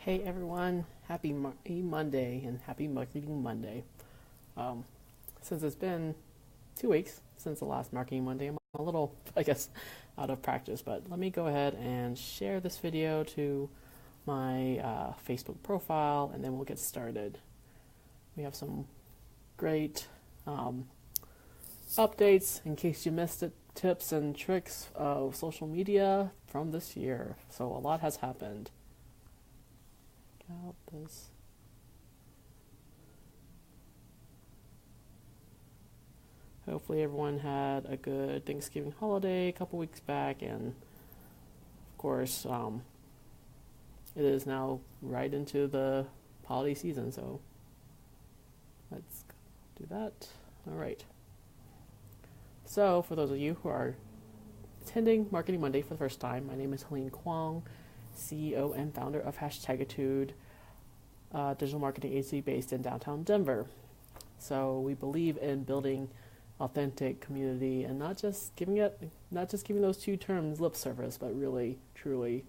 Hey everyone, happy Monday and happy Marketing Monday. Um, since it's been 2 weeks since the last Marketing Monday, I'm a little, out of practice, but let me go ahead and share this video to my Facebook profile and then we'll get started. We have some great updates in case you missed it, tips and tricks of social media from this year. So a lot has happened. Out this. Hopefully everyone had a good Thanksgiving holiday a couple weeks back, and of course it is now right into the holiday season, so let's do that. Alright, so for those of you who are attending Marketing Monday for the first time, my name is Helene Kwong, CEO and founder of Hashtagitude, digital marketing agency based in downtown Denver. So we believe in building authentic community and not just giving those two terms lip service, but really, truly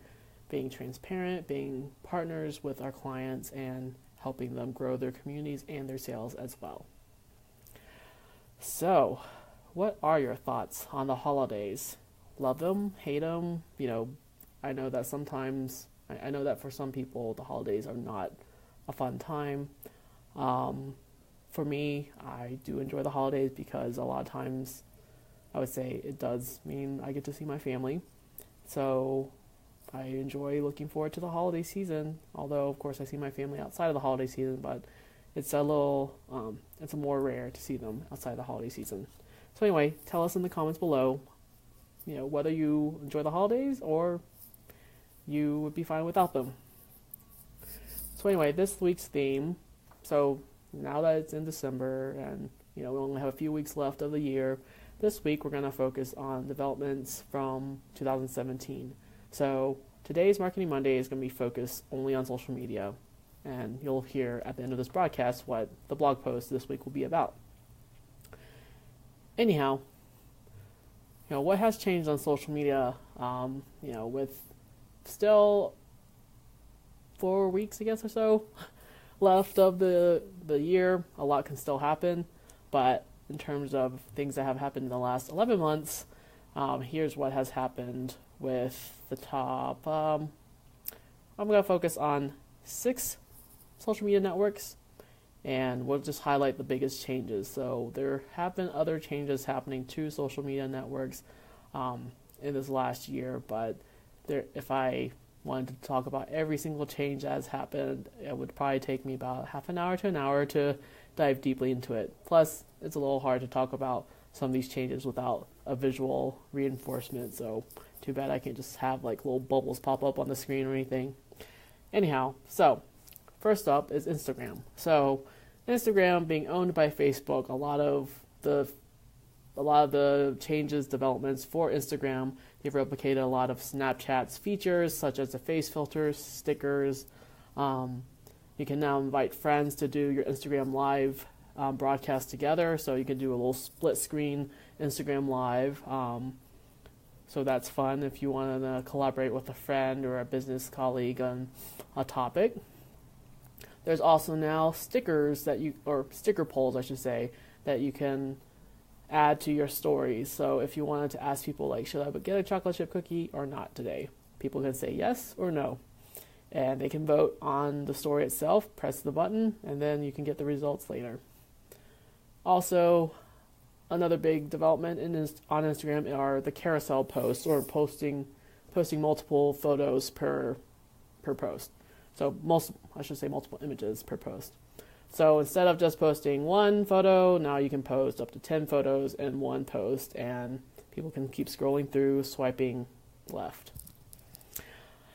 being transparent, being partners with our clients and helping them grow their communities and their sales as well. So, what are your thoughts on the holidays? Love them, hate them, I know that for some people the holidays are not a fun time. For me, I do enjoy the holidays because a lot of times I would say it does mean I get to see my family. So I enjoy looking forward to the holiday season, although of course I see my family outside of the holiday season, but it's it's more rare to see them outside the holiday season. So anyway, tell us in the comments below, whether you enjoy the holidays or you would be fine without them. So anyway, this week's theme, so now that it's in December and we only have a few weeks left of the year, this week we're going to focus on developments from 2017. So today's Marketing Monday is going to be focused only on social media, and you'll hear at the end of this broadcast what the blog post this week will be about. Anyhow, what has changed on social media, with still 4 weeks, I guess, or so left of the year, a lot can still happen, but in terms of things that have happened in the last 11 months, here's what has happened with the top. I'm going to focus on 6 social media networks, and we'll just highlight the biggest changes. So there have been other changes happening to social media networks in this last year, but if I wanted to talk about every single change that has happened, it would probably take me about half an hour to an hour to dive deeply into it. Plus, it's a little hard to talk about some of these changes without a visual reinforcement, so too bad I can't just have little bubbles pop up on the screen or anything. Anyhow, so first up is Instagram. So Instagram being owned by Facebook, a lot of the changes, developments for Instagram, they've replicated a lot of Snapchat's features, such as the face filters, stickers. You can now invite friends to do your Instagram Live broadcast together, so you can do a little split screen Instagram Live. So that's fun if you want to collaborate with a friend or a business colleague on a topic. There's also now stickers or sticker polls, I should say, that you can add to your stories. So if you wanted to ask people should I get a chocolate chip cookie or not today, people can say yes or no, and they can vote on the story itself, press the button, and then you can get the results later. Also, another big development on Instagram are the carousel posts, or posting multiple photos per post. So multiple images per post. So instead of just posting one photo, now you can post up to 10 photos in one post, and people can keep scrolling through, swiping left.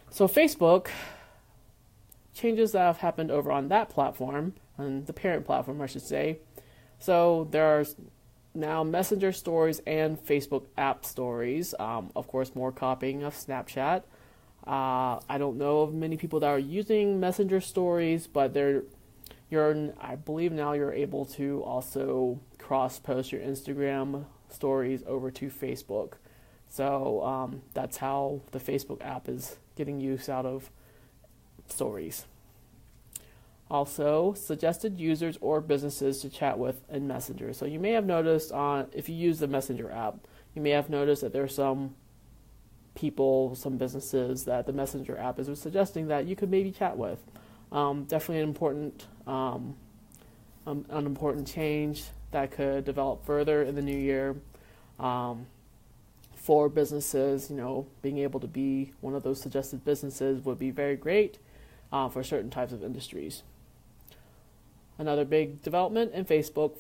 So Facebook, changes that have happened over on that platform, on the parent platform, I should say. So there are now Messenger stories and Facebook app stories. Of course, more copying of Snapchat. I don't know of many people that are using Messenger stories, but I believe now you're able to also cross-post your Instagram stories over to Facebook. So that's how the Facebook app is getting use out of stories. also suggested users or businesses to chat with in Messenger. So you may have noticed if you use the Messenger app, you may have noticed that there are some people, some businesses that the Messenger app is suggesting that you could maybe chat with. Definitely an important change that could develop further in the new year. For businesses, being able to be one of those suggested businesses would be very great for certain types of industries. Another big development in Facebook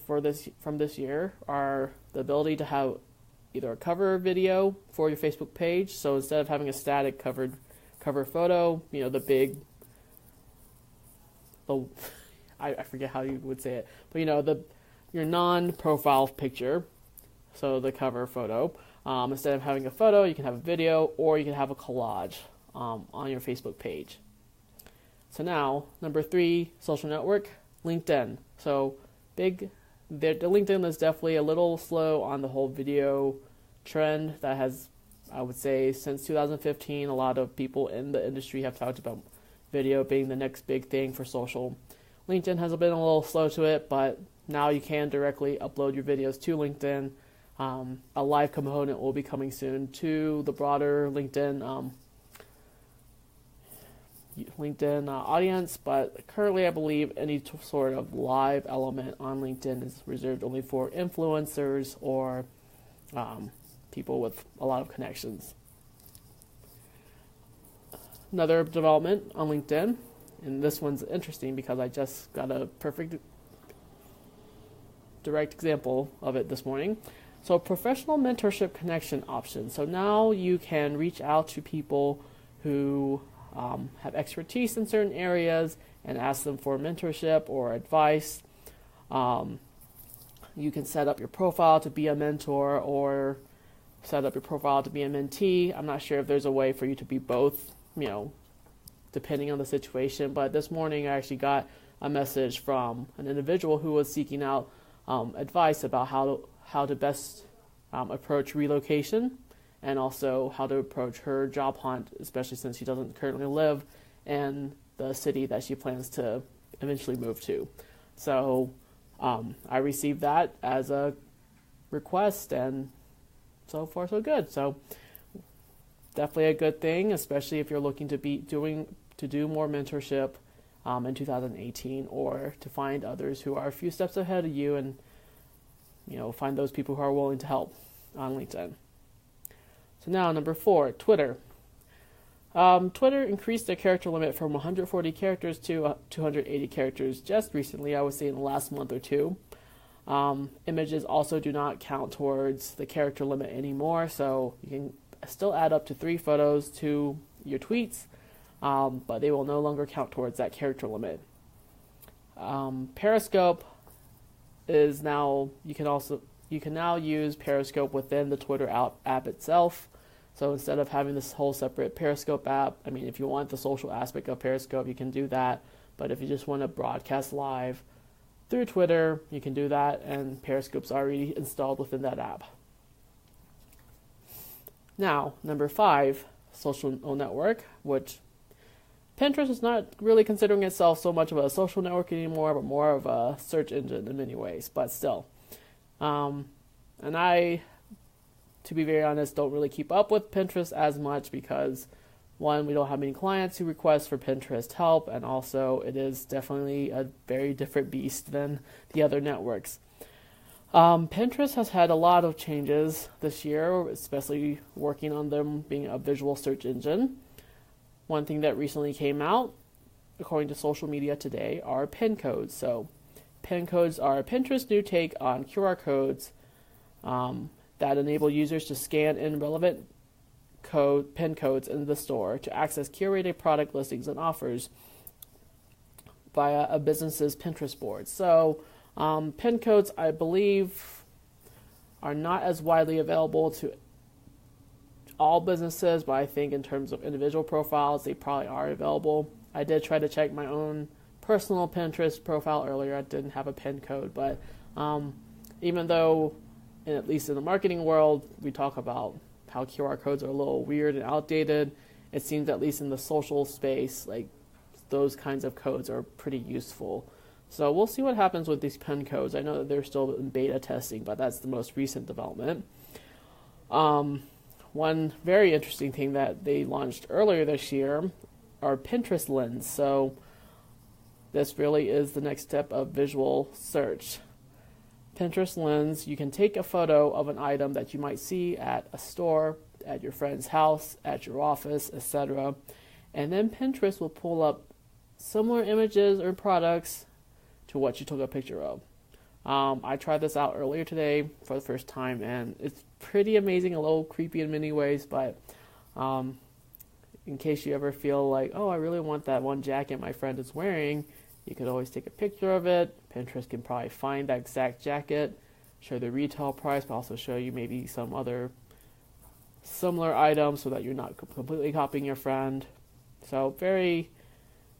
from this year are the ability to have either a cover video for your Facebook page. So instead of having a static cover photo, I forget how you would say it, but your non-profile picture, so the cover photo. Instead of having a photo, you can have a video, or you can have a collage on your Facebook page. So now, number 3 social network, LinkedIn. So the LinkedIn is definitely a little slow on the whole video trend that has, I would say, since 2015, a lot of people in the industry have talked about video being the next big thing for social. LinkedIn has been a little slow to it, but now you can directly upload your videos to LinkedIn. A live component will be coming soon to the broader LinkedIn audience, but currently I believe any sort of live element on LinkedIn is reserved only for influencers or people with a lot of connections. Another development on LinkedIn, and this one's interesting because I just got a perfect direct example of it this morning. So professional mentorship connection option. So now you can reach out to people who have expertise in certain areas and ask them for mentorship or advice. You can set up your profile to be a mentor or set up your profile to be a mentee. I'm not sure if there's a way for you to be both, depending on the situation. But this morning I actually got a message from an individual who was seeking out advice about how to best approach relocation and also how to approach her job hunt, especially since she doesn't currently live in the city that she plans to eventually move to. So I received that as a request, and so far so good. So definitely a good thing, especially if you're looking to do more mentorship in 2018, or to find others who are a few steps ahead of you and find those people who are willing to help on LinkedIn. So now, number 4, Twitter. Twitter increased their character limit from 140 characters to 280 characters just recently, I would say in the last month or two. Images also do not count towards the character limit anymore, so you can still add up to 3 photos to your tweets, but they will no longer count towards that character limit. Periscope is now, you can now use Periscope within the Twitter app itself. So instead of having this whole separate Periscope app, if you want the social aspect of Periscope, you can do that. But if you just want to broadcast live through Twitter, you can do that, and Periscope's already installed within that app. Now, number 5, social network, which Pinterest is not really considering itself so much of a social network anymore, but more of a search engine in many ways, but still. And I, to be very honest, don't really keep up with Pinterest as much because, one, we don't have many clients who request for Pinterest help, and also it is definitely a very different beast than the other networks. Pinterest has had a lot of changes this year, especially working on them being a visual search engine. One thing that recently came out, according to Social Media Today, are pin codes. So pin codes are Pinterest's new take on QR codes that enable users to scan in relevant pin codes in the store to access curated product listings and offers via a business's Pinterest board. So pin codes, I believe, are not as widely available to all businesses, but I think in terms of individual profiles, they probably are available. I did try to check my own personal Pinterest profile earlier. I didn't have a pin code, but even though, at least in the marketing world, we talk about how QR codes are a little weird and outdated, it seems at least in the social space, like those kinds of codes are pretty useful. So we'll see what happens with these pen codes. I know that they're still in beta testing, but that's the most recent development. One very interesting thing that they launched earlier this year are Pinterest Lens. So this really is the next step of visual search. Pinterest Lens, you can take a photo of an item that you might see at a store, at your friend's house, at your office, etc. And then Pinterest will pull up similar images or products to what you took a picture of. I tried this out earlier today for the first time, and it's pretty amazing, a little creepy in many ways, but in case you ever feel like, oh, I really want that one jacket my friend is wearing, you could always take a picture of it. Pinterest can probably find that exact jacket, show the retail price, but also show you maybe some other similar items so that you're not completely copying your friend. So very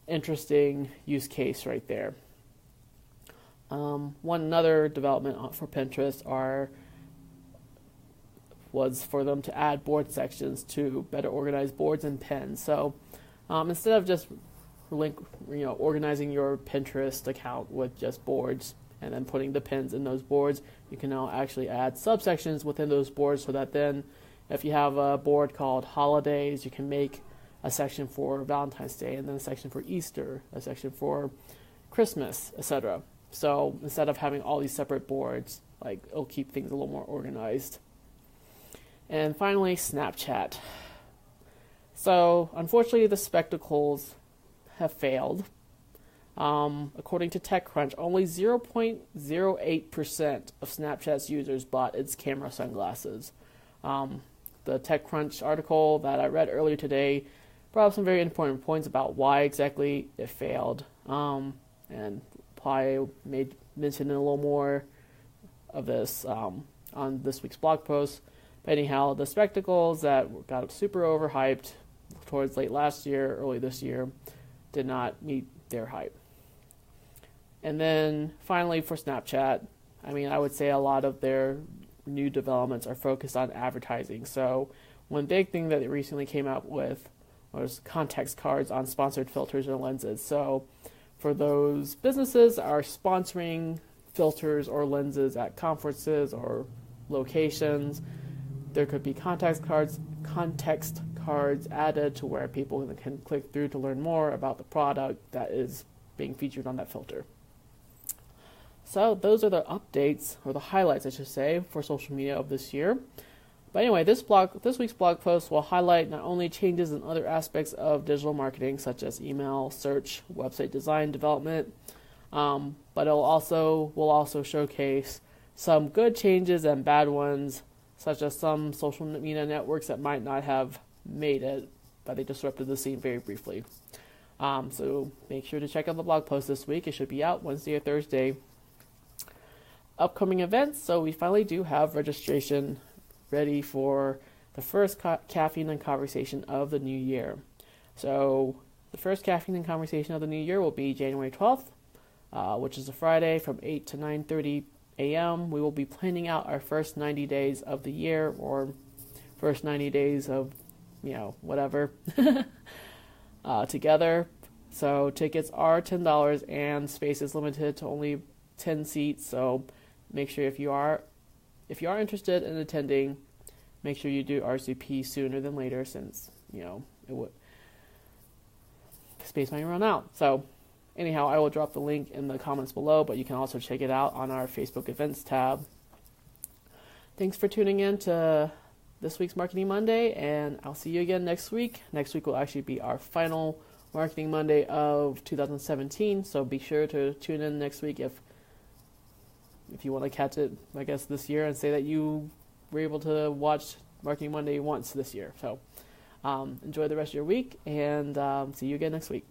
interesting use case right there. One other development for Pinterest was for them to add board sections to better organize boards and pins. So instead of just organizing your Pinterest account with just boards and then putting the pins in those boards, you can now actually add subsections within those boards so that then if you have a board called Holidays, you can make a section for Valentine's Day and then a section for Easter, a section for Christmas, etc. So instead of having all these separate boards, it'll keep things a little more organized. And finally, Snapchat. So unfortunately, the spectacles have failed. According to TechCrunch, only 0.08% of Snapchat's users bought its camera sunglasses. The TechCrunch article that I read earlier today brought up some very important points about why exactly it failed. And I made mention a little more of this on this week's blog post. But anyhow, the spectacles that got super overhyped towards late last year, early this year, did not meet their hype. And then finally for Snapchat, I would say a lot of their new developments are focused on advertising. So one big thing that they recently came out with was context cards on sponsored filters or lenses. So for those businesses that are sponsoring filters or lenses at conferences or locations, there could be context cards added to where people can click through to learn more about the product that is being featured on that filter. So those are the updates, or the highlights I should say, for social media of this year. But anyway, this week's blog post will highlight not only changes in other aspects of digital marketing, such as email, search, website design, development, but will also showcase some good changes and bad ones, such as some social media networks that might not have made it, but they disrupted the scene very briefly. So make sure to check out the blog post this week. It should be out Wednesday or Thursday. Upcoming events. So we finally do have registration ready for the first Caffeine and Conversation of the new year. So the first Caffeine and Conversation of the new year will be January 12th, which is a Friday from 8 to 9:30 a.m. We will be planning out our first 90 days of the year, or first 90 days of, whatever, together. So tickets are $10 and space is limited to only 10 seats. So make sure if you are interested in attending, make sure you do RSVP sooner than later, since space might run out. So anyhow, I will drop the link in the comments below, but you can also check it out on our Facebook events tab. Thanks for tuning in to this week's Marketing Monday, and I'll see you again next week. Next week will actually be our final Marketing Monday of 2017, so be sure to tune in next week if you want to catch it, I guess, this year, and say that you were able to watch Marketing Monday once this year. So enjoy the rest of your week, and see you again next week.